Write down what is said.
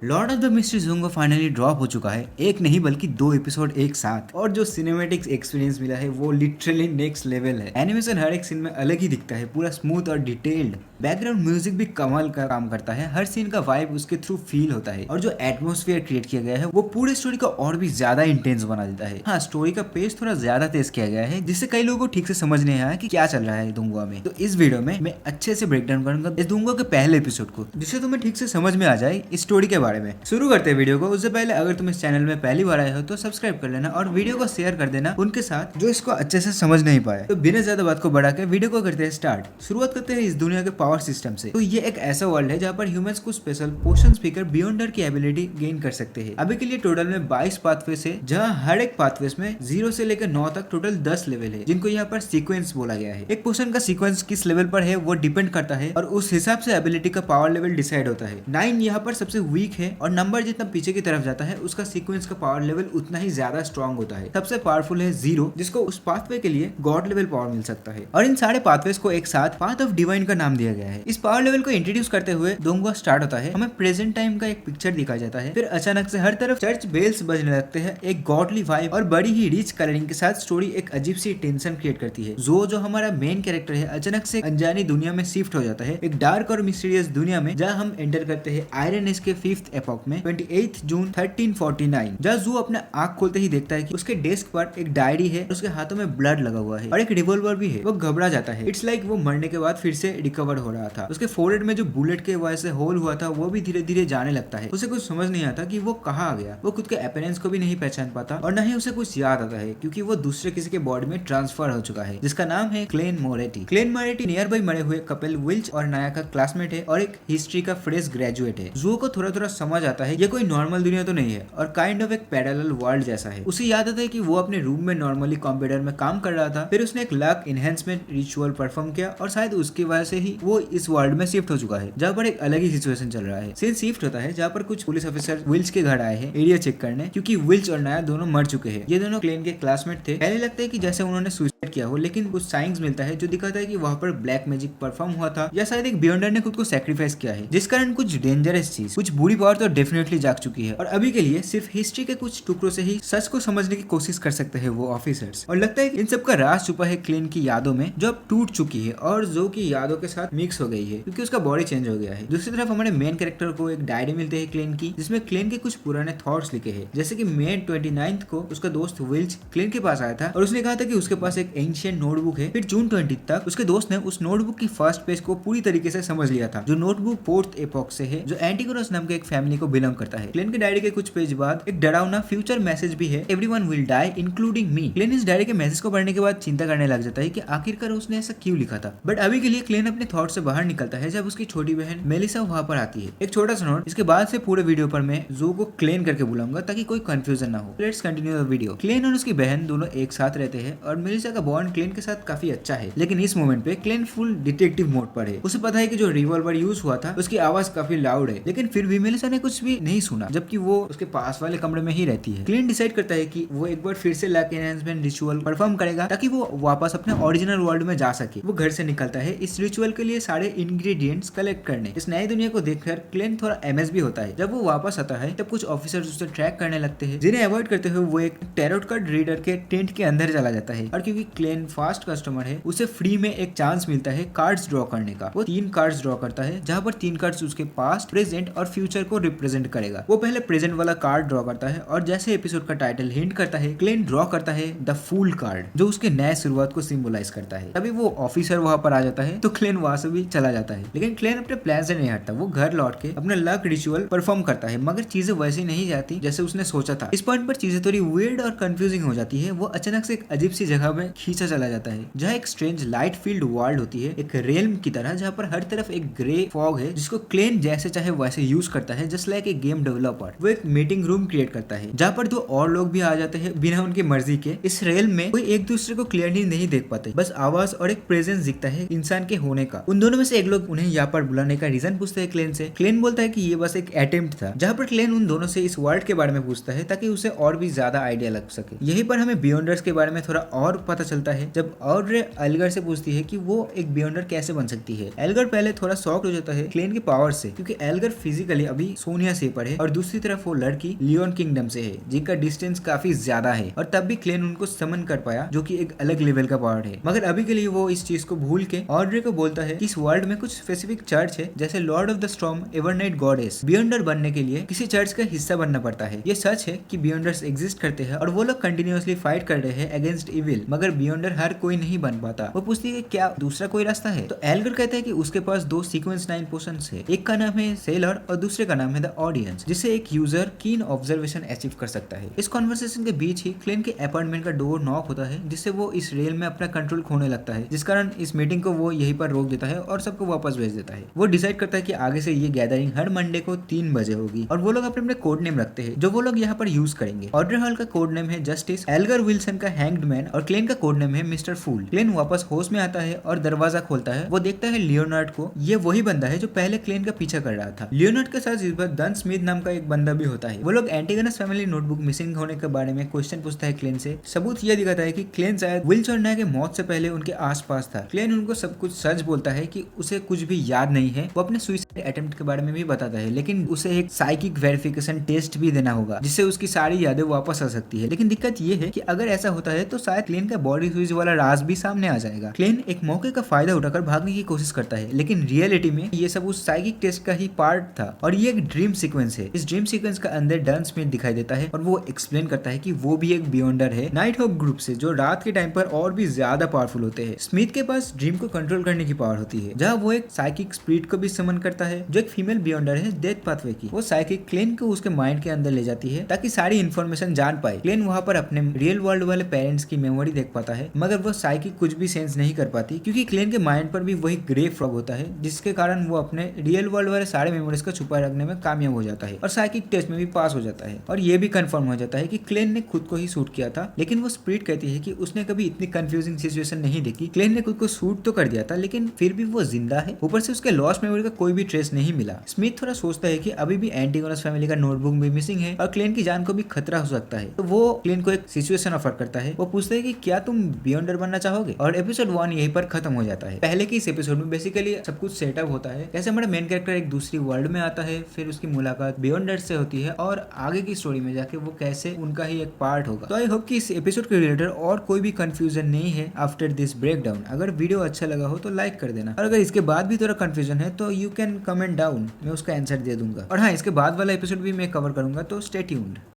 Lord of the Mystery Zongo finally drop हो चुका है। एक नहीं बल्कि 2 एपिसोड एक साथ, और जो सिनेमैटिक्स एक्सपीरियंस मिला है वो लिटरली नेक्स्ट लेवल है। एनिमेशन हर एक सीन में अलग ही दिखता है, पूरा स्मूथ और डिटेल्ड। बैकग्राउंड म्यूजिक भी कमाल का काम करता है, हर सीन का वाइब उसके थ्रू फील होता है, और जो एटमॉस्फेयर क्रिएट किया गया है वो पूरे स्टोरी को और भी ज्यादा इंटेंस बना देता है। हाँ, स्टोरी का पेस थोड़ा ज्यादा तेज किया गया है, जिससे कई लोगों को ठीक से समझ नहीं आया कि क्या चल रहा है दुंगुआ में। तो इस वीडियो में मैं अच्छे से ब्रेक डाउन करूंगा इस दुंगुआ के पहले एपिसोड को, जिससे तुम्हें ठीक से समझ में आ जाए इस स्टोरी के बारे में। शुरू करते हैं वीडियो को। उससे पहले अगर तुम इस चैनल में पहली बार आए हो तो सब्सक्राइब कर लेना और वीडियो को शेयर कर देना उनके साथ जो इसको अच्छे से समझ नहीं पाए। तो बिना ज्यादा बात को बढ़ा के वीडियो को करते हैं स्टार्ट। शुरुआत करते हैं इस दुनिया के पावर सिस्टम से। तो ये एक ऐसा वर्ल्ड है जहाँ पर ह्यूमंस को स्पेशल पोशन स्पीकर बियॉन्डर की एबिलिटी गेन कर सकते हैं। अभी के लिए टोटल में 22 पाथवेज है, जहाँ हर एक पाथवेज में 0 से लेकर 9 तक टोटल 10 लेवल है, जिनको यहाँ पर सीक्वेंस बोला गया है। एक पोशन का सीक्वेंस किस लेवल पर है वो डिपेंड करता है, और उस हिसाब से एबिलिटी का पावर लेवल डिसाइड होता है। 9 यहाँ पर सबसे वीक है, और नंबर जितना पीछे की तरफ जाता है उसका सीक्वेंस का पावर लेवल उतना ही ज्यादा स्ट्रॉन्ग होता है। सबसे पावरफुल है 0, जिसको उस पाथवे के लिए गॉड लेवल पावर मिल सकता है। और इन सारे पाथवेज को एक साथ पाथ ऑफ डिवाइन का नाम दिया गया है। इस पावर लेवल को इंट्रोड्यूस करते हुए दोंगुआ स्टार्ट होता है। हमें प्रेजेंट टाइम का एक पिक्चर दिखाया जाता है, फिर अचानक से हर तरफ चर्च बेल्स बजने लगते हैं। एक गॉडली वाइब और बड़ी ही रिच कलरिंग के साथ स्टोरी एक अजीब सी टेंशन क्रिएट करती है। जो हमारा मेन कैरेक्टर है अचानक से अनजानी दुनिया में शिफ्ट हो जाता है, एक डार्क और मिस्टीरियस दुनिया में, जहाँ हम एंटर करते हैं आयरन एज के 5th एपॉक में 28 जून 1349। जहाँ जू अपने आंख खोलते ही देखता है कि उसके डेस्क पर एक डायरी है, उसके हाथों में ब्लड लगा हुआ है और एक रिवॉल्वर भी है। वो घबरा जाता है। इट्स लाइक वो मरने के बाद फिर से रिकवर हो रहा था। उसके फोरहेड में जो बुलेट के वजह से होल हुआ था वो भी धीरे धीरे जाने लगता है। उसे कुछ समझ नहीं आता कि वो कहाँ आ गया। वो खुद के अपीयरेंस को भी नहीं पहचान पाता, और न ही उसे कुछ याद आता है, क्योंकि वो दूसरे किसी के बॉडी में ट्रांसफर हो चुका है, जिसका नाम है Klein Moretti. Klein Moretti nearby मरे हुए कपल विल्च और नाया का क्लासमेट है, और एक हिस्ट्री का फ्रेश ग्रेजुएट है। जू को थोड़ा थोड़ा समझ आता है ये कोई नॉर्मल दुनिया तो नहीं है, और काइंड ऑफ एक पैरेलल वर्ल्ड जैसा है। उसे याद आता है कि वो अपने रूम में नॉर्मली कंप्यूटर में काम कर रहा था, फिर उसने एक लक एनहेंसमेंट रिचुअल परफॉर्म किया, और शायद उसकी वजह से ही वो इस वर्ल्ड में शिफ्ट हो चुका है, जहाँ पर एक अलग ही सिचुएशन चल रहा है। सीन शिफ्ट होता है जहाँ पर कुछ पुलिस ऑफिसर विल्च के घर आए हैं एरिया चेक करने, क्योंकि विल्च और नाया दोनों मर चुके हैं। ये दोनों क्लेन के क्लासमेट थे। पहले लगता है कि जैसे उन्होंने सुसाइड किया हो, लेकिन कुछ साइंस मिलता है जो दिखाता है कि वहाँ पर ब्लैक मैजिक परफॉर्म हुआ था, या शायद एक बियॉन्डर ने खुद को सैक्रिफाइस किया है, जिस कारण कुछ डेंजरस चीज, कुछ बुरी पावर तो डेफिनेटली जाग चुकी है। और अभी के लिए सिर्फ हिस्ट्री के कुछ टुकड़ों से ही सच को समझने की कोशिश कर सकते हैं वो ऑफिसर्स। और लगता है कि इन सब का राज छुपा है क्लेन की यादों में, जो अब टूट चुकी है और जो की यादों के साथ मिक्स हो गई है, क्योंकि उसका बॉडी चेंज हो गया है। दूसरी तरफ हमारे मेन कैरेक्टर को एक डायरी मिलती है क्लेन की, जिसमें क्लेन के कुछ पुराने थॉट्स लिखे हैं। जैसे कि May 29 को उसका दोस्त विल्च क्लेन के पास आया था, और उसने कहा था कि उसके पास एक एंशिएंट नोटबुक है। फिर जून 20 तक उसके दोस्त ने उस नोटबुक की फर्स्ट पेज को पूरी तरीके से समझ लिया था, जो नोटबुक 4th एपॉक से है, जो एंटिगोनस नाम के एक फैमिली को बिलोंग करता है। क्लेन के डायरी के कुछ पेज बाद एक डरावना फ्यूचर मैसेज भी है, everyone will die including me. Klein इस डायरी के मैसेज को पढ़ने के बाद चिंता करने लग जाता है कि आखिरकार उसने ऐसा क्यों लिखा था। बट अभी के लिए क्लेन अपने थॉट से बाहर निकलता है जब उसकी छोटी बहन मेलिसा वहां पर आती है। एक छोटा सा नोट, इसके बाद से पूरे वीडियो पर मैं जो को क्लेन करके बुलाऊंगा ताकि कोई कंफ्यूजन ना हो। Let's continue the video. Klein और उसकी बहन दोनों एक साथ रहते हैं, और मेलिसा का बॉन्ड क्लेन के साथ काफी अच्छा है, लेकिन इस मोमेंट पे क्लेन फुल डिटेक्टिव मोड पर है। उसे पता है कि जो रिवॉल्वर यूज हुआ था उसकी आवाज काफी लाउड है, लेकिन फिर भी मेलिसा ने कुछ भी नहीं सुना, जबकि वो उसके पास वाले कमरे में ही रहती है। क्लेन डिसाइड करता है कि वो एक बार फिर से लक एनहांसमेंट रिचुअल परफॉर्म करेगा ताकि वो वापस अपने ओरिजिनल वर्ल्ड में जा सके। वो घर से निकलता है इस रिचुअल के लिए सारे इंग्रेडिएंट्स कलेक्ट करने। इस नई दुनिया को देखकर क्लेन थोड़ा एमएस भी होता है। जब वो वापस आता है तब कुछ ऑफिसर्स उसे ट्रैक करने लगते हैं, जिन्हें अवॉइड करते हुए वो एक टैरोट कार्ड रीडर के टेंट के अंदर चला जाता है। और क्योंकि क्लेन फास्ट कस्टमर है, उसे फ्री में एक चांस मिलता है कार्ड्स ड्रॉ करने का। वो 3 कार्ड्स ड्रॉ करता है, जहाँ पर 3 कार्ड्स उसके पास्ट, प्रेजेंट और फ्यूचर को रिप्रेजेंट करेगा। वो पहले प्रेजेंट वाला कार्ड ड्रॉ करता है, और जैसे एपिसोड का टाइटल हिंट करता है, क्लेन ड्रॉ करता है द फूल कार्ड, जो उसके नए शुरुआत को सिंबलाइज करता है। तभी वो ऑफिसर वहां पर आ जाता है, तो क्लेन वहां से भी चला जाता है। लेकिन क्लेन अपने प्लान से नहीं हटता। वो घर लौट के अपना लक रिचुअल परफॉर्म करता है, मगर चीजें वैसी नहीं जाती जैसे उसने सोचा था। इस पॉइंट पर चीजें थोड़ी वियर्ड और कंफ्यूजिंग हो जाती है। वो अचानक से एक अजीब सी जगह में खींचा चला जाता है, जहाँ एक स्ट्रेंज लाइट फील्ड वर्ल्ड होती है, एक रेल्म की तरह, जहाँ पर हर तरफ एक ग्रे फॉग है, जिसको क्लेन जैसे चाहे वैसे यूज करता है, just like a game developer. वो एक मीटिंग रूम क्रिएट करता है, जहाँ पर 2 और लोग भी आ जाते हैं बिना उनकी मर्जी के। इस रेल्म में कोई एक दूसरे को क्लियरली नहीं देख पाते, बस आवाज और एक प्रेजेंस दिखता है इंसान के होने का। उन उन दोनों में से एक लोग उन्हें यहाँ पर बुलाने का रीजन पूछते हैं क्लेन से। क्लेन बोलता है कि ये बस एक अटेम्प्ट था, जहाँ पर क्लेन उन दोनों से इस वर्ल्ड के बारे में पूछता है ताकि उसे और भी ज्यादा आइडिया लग सके। यहीं पर हमें बियॉन्डर्स के बारे में थोड़ा और पता चलता है जब ऑड्रे एल्गर से पूछती है कि वो एक बियॉन्डर कैसे बन सकती है। एल्गर पहले थोड़ा शॉक हो जाता है क्लेन की पावर से, क्योंकि एल्गर फिजिकली अभी सोनिया से पर है और दूसरी तरफ वो लड़की लियोन किंगडम से है जिनका डिस्टेंस काफी ज्यादा है, और तब भी क्लेन उनको समन कर पाया, जो कि एक अलग लेवल का पावर है। मगर अभी के लिए वो इस चीज को भूल के ऑड्रे को बोलता है कि इस वर्ल्ड में कुछ स्पेसिफिक चर्च है, जैसे Lord of the storm, Evernight goddess. बियॉन्डर बनने के लिए किसी चर्च का हिस्सा बनना पड़ता है। ये सच है कि बियॉन्डर्स एग्जिस्ट करते हैं और वो लोग कंटिन्यूअसली फाइट कर रहे हैं अगेंस्ट इविल, मगर बियॉन्डर हर कोई नहीं बन पाता। वो पूछती है क्या दूसरा कोई रास्ता है, तो एल्गर कहता है कि उसके पास दो सीक्वेंस 9 पोशंस है। एक का नाम है सेलर और दूसरे का नाम है द ऑडियंस, जिससे एक यूजर कीन ऑब्जर्वेशन अचीव कर सकता है। इस कॉन्वर्सेशन के बीच ही क्लेन के अपार्टमेंट का डोर नॉक होता है, जिससे वो इस रेल में अपना कंट्रोल खोने लगता है, जिस कारण इस मीटिंग को वो यहीं पर रोक देता है और सबको वापस भेज देता है। वो डिसाइड करता है कि आगे से ये गैदरिंग हर मंडे को 3 बजे होगी और वो लोग अपने अपने कोड नेम रखते हैं जो वो लोग यहाँ पर यूज करेंगे। ऑड्रे हॉल का कोड नेम है जस्टिस, एल्गर विल्सन का हैंग्ड मैन और क्लेन का कोड नेम है मिस्टर फूल। क्लेन वापस होश में आता है और दरवाजा खोलता है। वो देखता है लियोनार्ड को। ये वही बंदा है जो पहले क्लेन का पीछा कर रहा था। लियोनार्ड के साथ इस बार डन स्मिथ नाम का एक बंदा भी होता है। वो लोग एंटीगोनस फैमिली नोटबुक मिसिंग होने के बारे में क्वेश्चन पूछता है क्लेन से। सबूत ये दिखाता है कि क्लेन शायद विल चोरना के मौत से पहले उनके आसपास था। क्लेन उनको सब कुछ सच बोलता है कि उसे कुछ भी याद नहीं है। वो अपने सुसाइड अटेम्प्ट के बारे में भी बताता है, लेकिन उसे एक साइकिक वेरिफिकेशन टेस्ट भी देना होगा जिससे उसकी सारी यादें वापस आ सकती है। लेकिन दिक्कत ये है कि अगर ऐसा होता है तो शायद क्लेन का बॉडी स्विच वाला राज भी सामने आ जाएगा। क्लेन एक मौके का फायदा उठाकर भागने की कोशिश करता है, लेकिन रियलिटी में ये सब उस साइकिक टेस्ट का ही पार्ट था और ये एक ड्रीम सीक्वेंस है। इस ड्रीम सीक्वेंस का अंदर डन स्मिथ दिखाई देता है और वो एक्सप्लेन करता है कि वो भी एक बियॉन्डर है नाइट हॉक ग्रुप से, जो रात के टाइम पर और भी ज्यादा पावरफुल होते हैं। स्मिथ के पास ड्रीम को कंट्रोल करने की पावर होती है, जहाँ वो एक साइकिक स्पिरिट को भी समन करता है जो एक फीमेल बियॉन्डर है डेथ पाथवे की। वो साइकिक क्लेन को उसके माइंड के अंदर ले जाती है ताकि सारी इन्फॉर्मेशन जान पाए। क्लेन वहाँ पर अपने रियल वर्ल्ड वाले पेरेंट्स की मेमोरी देख पाता है, मगर वो साइकिक कुछ भी सेंस नहीं कर पाती क्योंकि क्लेन के माइंड पर भी वही ग्रे फ्रॉग होता है, जिसके कारण वो अपने रियल वर्ल्ड वाले सारे मेमोरीज को छुपा रखने में कामयाब हो जाता है और साइकिक टेस्ट में भी पास हो जाता है। और ये भी कंफर्म हो जाता है कि क्लेन ने खुद को ही शूट किया था, लेकिन वो स्पिरिट कहती है कि उसने कभी इतनी कंफ्यूजिंग सिचुएशन नहीं देखी। क्लेन ने खुद को शूट तो कर दिया था, लेकिन फिर भी वो जिंदा है। ऊपर से उसके लॉस्ट मेमोरी का कोई भी ट्रेस नहीं मिला। स्मिथ थोड़ा सोचता है कि अभी भी एंटीगोनस फैमिली का नोटबुक भी मिसिंग है और क्लेन की जान को भी खतरा हो सकता है। तो वो क्लेन को एक सिचुएशन ऑफर करता है। वो पूछता है कि क्या तुम बियॉन्डर बनना चाहोगे, और एपिसोड 1 यहीं पर खत्म हो जाता है। पहले के इस एपिसोड में बेसिकली सब कुछ सेटअप होता है, कैसे हमारा मेन कैरेक्टर एक दूसरी वर्ल्ड में आता है, फिर उसकी मुलाकात बियॉन्डर से होती है और आगे की स्टोरी में जाके वो कैसे उनका ही एक पार्ट होगा। तो आई होप कि इस एपिसोड के रिलेटेड और कोई भी कंफ्यूजन नहीं है आफ्टर दिस ब्रेकडाउन। अगर वीडियो अच्छा लगा हो तो लाइक कर देना, और अगर इसके बाद भी थोड़ा कंफ्यूजन है तो यू कैन कमेंट डाउन, मैं उसका आंसर दे दूंगा। और हाँ, इसके बाद वाला एपिसोड भी मैं कवर करूंगा, तो स्टे ट्यून्ड।